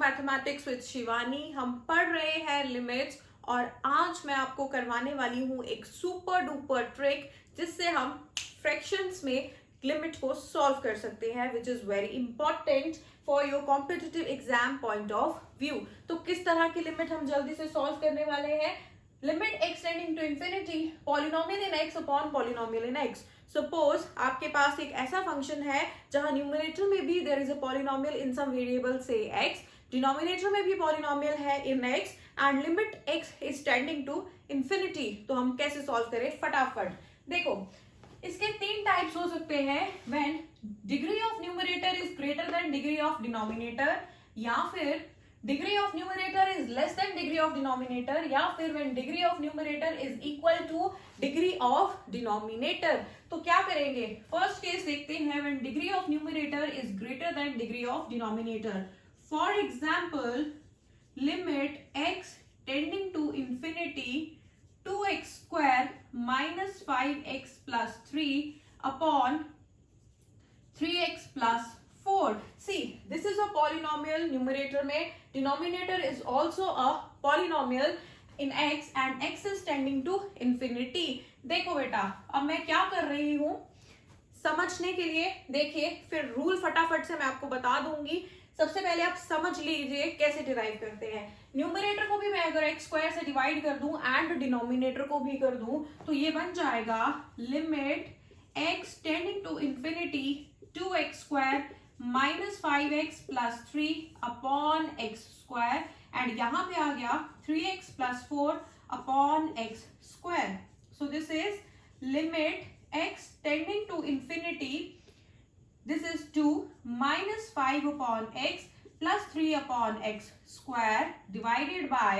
Mathematics with Shivani. हम पढ़ रहे हैं लिमिट्स और आज मैं आपको करवाने वाली हूँ एक सुपर डुपर ट्रिक जिससे हम फ्रैक्शंस में लिमिट को सॉल्व कर सकते हैं, which is very important for your competitive exam point of view. तो किस तरह की लिमिट हम जल्दी से सॉल्व करने वाले हैं? Limit x tending to infinity polynomial in x upon polynomial in x। Suppose आपके पास एक ऐसा फंक्शन है जहां न्यूमरेटर में भी there is a polynomial in some variable से x, डिनोमिनेटर में भी पॉलिनोमियल है in x and limit x is tending to infinity. तो हम कैसे सॉल्व करें? फटाफट देखो, इसके तीन टाइप्स हो सकते हैं। When degree of numerator is greater than degree of denominator, या फिर degree of numerator is less than degree of denominator, या फिर when degree of numerator is equal to degree of denominator. तो क्या करेंगे? फर्स्ट केस देखते हैं, when degree of numerator is greater than degree of denominator. For example, limit x tending to infinity 2x square minus 5x plus 3 upon 3x plus 4. See, this is a polynomial numerator में, denominator is also a polynomial in x and x is tending to infinity. देखो बेटा, अब मैं क्या कर रही हूँ समझने के लिए, देखिए फिर रूल फटाफट से मैं आपको बता दूंगी। सबसे पहले आप समझ लीजिए कैसे डिराइव करते हैं। न्यूमरेटर को भी मैं अगर x स्क्वायर से डिवाइड कर दूं एंड डिनोमिनेटर को भी कर दूं तो ये बन जाएगा limit x tending to infinity 2x square minus 5x plus 3 upon x square, and यहाँ पे आ गया 3x plus 4 upon x square. So this is limit x tending to infinity, this is 2 minus 5 upon x plus 3 upon x square divided by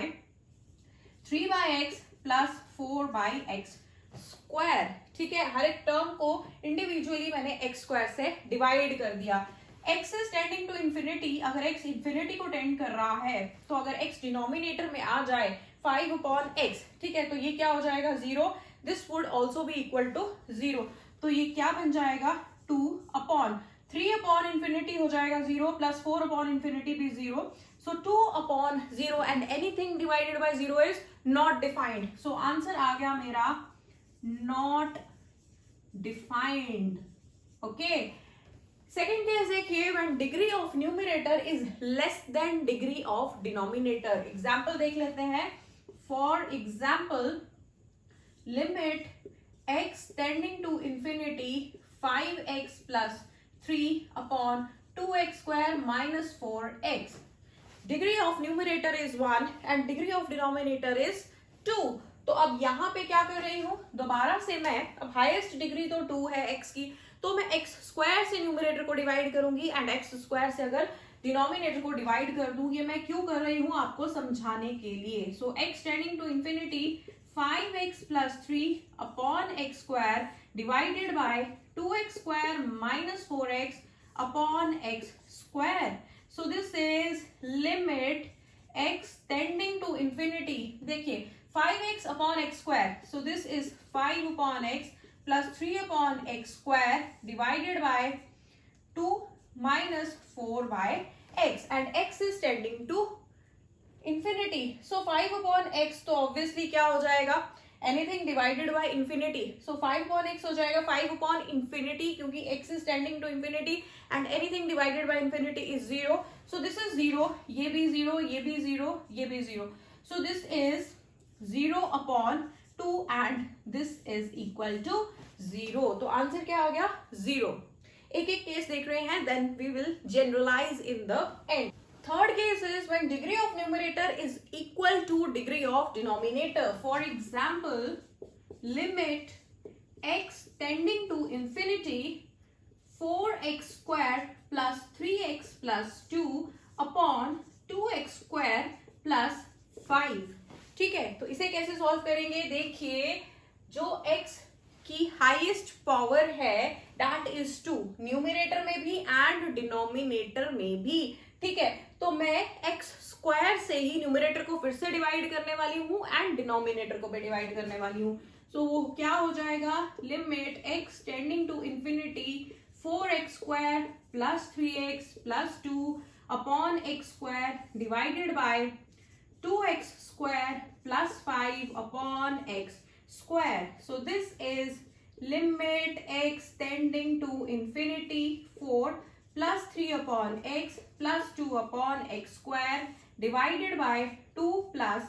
3 by x plus 4 by x square। ठीक है, हर एक term को individually मैंने x square से divide कर दिया। x is tending to infinity, अगर x infinity को टेंड कर रहा है तो अगर x डिनोमिनेटर में आ जाए 5 upon x, ठीक है, तो ये क्या हो जाएगा? 0। This would also be equal to 0। तो ये क्या बन जाएगा? 2 अपॉन 3 अपॉन इंफिनिटी हो जाएगा 0 प्लस 4 अपॉन इंफिनिटी भी 0। So 2 upon 0 and anything divided by 0 is not defined. So answer आ गया मेरा not defined. Okay, second case देखिए, when degree of numerator is less than degree of denominator. Example देख लेते हैं। For example, limit x tending to infinity 5x plus 3 upon 2x square minus 4x. Degree of numerator is 1 and degree of denominator is 2. तो अब यहाँ पे क्या कर रही हूँ? दोबारा से मैं, अब हाईएस्ट डिग्री तो 2 है x की, तो मैं x स्क्वायर से न्यूमरेटर को डिवाइड करूंगी एंड x स्क्वायर से अगर डिनोमिनेटर को डिवाइड कर दूं। ये मैं क्यों कर रही हूँ आपको समझाने के लिए। So x tending to infinity 5x plus 3 upon x square divided by 2x square minus 4x upon x square. So this is limit x tending to infinity. देखिए 5x upon x square. So this is 5 upon x plus 3 upon x square divided by 2 minus 4 by x, and x is tending to infinity. So 5 upon x तो obviously क्या हो जाएगा? Anything divided by infinity. So 5 upon x हो जाएगा 5 अपॉन infinity, क्योंकि x is tending to infinity and anything divided by infinity is 0। So this is 0, ये भी 0, ये भी 0, ये भी 0। So this is 0 upon 2 and this is equal to 0। तो आंसर क्या आ गया? 0। एक एक केस देख रहे हैं, then we will generalise in the end. Third case is when degree of numerator is equal to degree of denominator. For example, limit x tending to infinity 4x square plus 3x plus 2 upon 2x square plus 5. ठीक है, तो इसे कैसे solve करेंगे? देखिए, जो x की highest power है दैट इज 2, न्यूमरेटर में भी एंड डिनोमिनेटर में भी। ठीक है, तो मैं x स्क्वायर से ही न्यूमरेटर को फिर से डिवाइड करने वाली हूँ एंड डिनोमिनेटर को भी डिवाइड करने वाली हूँ। सो वो क्या हो जाएगा? Limit x tending to infinity 4x square plus 3x plus 2 upon x square divided by 2x square plus 5 upon x square. So this is limit x tending to infinity 4 plus 3 upon x plus 2 upon x square divided by 2 plus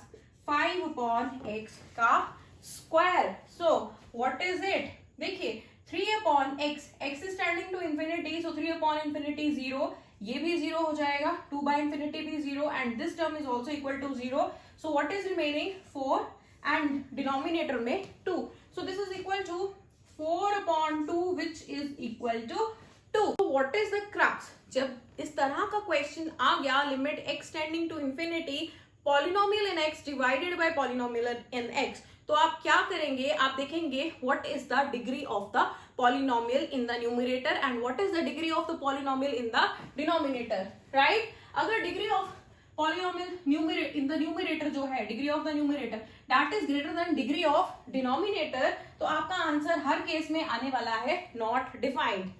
5 upon x का square. So what is it? देखिए 3 upon x, x is tending to infinity, so 3 upon infinity 0, ये भी 0 हो जाएगा, 2 by infinity भी 0 and this term is also equal to 0. So what is remaining? 4 and denominator में 2. So this is equal to 4 upon 2 which is equal to 2. So what is the crux? जब इस तरह का क्वेश्चन आ गया, limit x tending to infinity polynomial in x divided by polynomial in x, तो आप क्या करेंगे? आप देखेंगे what is the degree of the polynomial in the numerator and what is the degree of the polynomial in the denominator, right? अगर degree of polynomial in the numerator जो है, degree of the numerator that is greater than degree of denominator, तो आपका answer हर case में आने वाला है नॉट डिफाइंड.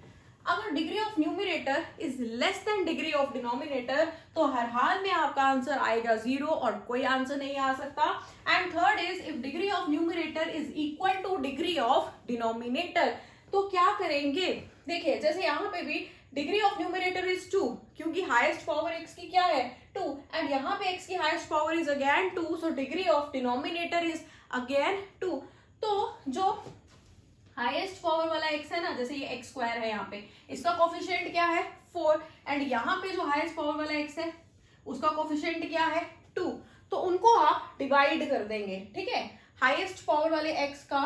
अगर degree of numerator is less than degree of denominator, तो हर हाल में आपका आंसर आएगा 0 और कोई आंसर नहीं आ सकता. And third is if degree of numerator is equal to degree of denominator, तो क्या करेंगे? देखिए जैसे यहाँ पे भी डिग्री ऑफ न्यूमरेटर इज 2 क्योंकि हाईएस्ट पावर x की क्या है? 2 एंड यहाँ पे x की highest power is again 2, so degree of denominator is again 2. तो जो हाईएस्ट पावर वाला x है ना, जैसे ये x स्क्वायर है यहाँ पे, इसका कोफिशिएंट क्या है? 4 एंड यहाँ पे जो हाईएस्ट पावर वाला x है उसका कोफिशिएंट क्या है? 2. तो उनको आप डिवाइड कर देंगे, ठीक है? हाईएस्ट पावर वाले x का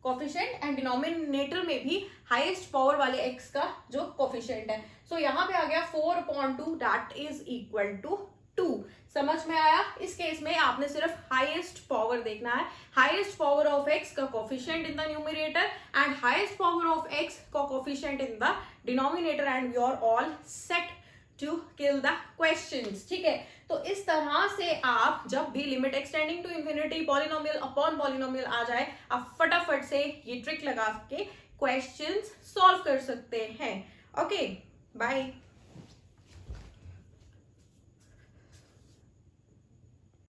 कोफिशिएंट एंड डिनोमिनेटर में भी हाईएस्ट पावर वाले x का जो कोफिशिएंट है. सो यहाँ पे आ गया 4/2 दैट इज इक्वल टू 2. समझ में आया? इस केस में आपने सिर्फ हाईएस्ट पावर देखना है, हाईएस्ट पावर ऑफ x का coefficient in the numerator and highest power of x का coefficient in the denominator and we are all set to kill the questions, ठीक है? तो इस तरह से आप जब भी limit x tending to infinity polynomial upon polynomial आ जाए, आप फटाफट से ये ट्रिक लगा के क्वेश्चंस सॉल्व कर सकते हैं. Okay, bye.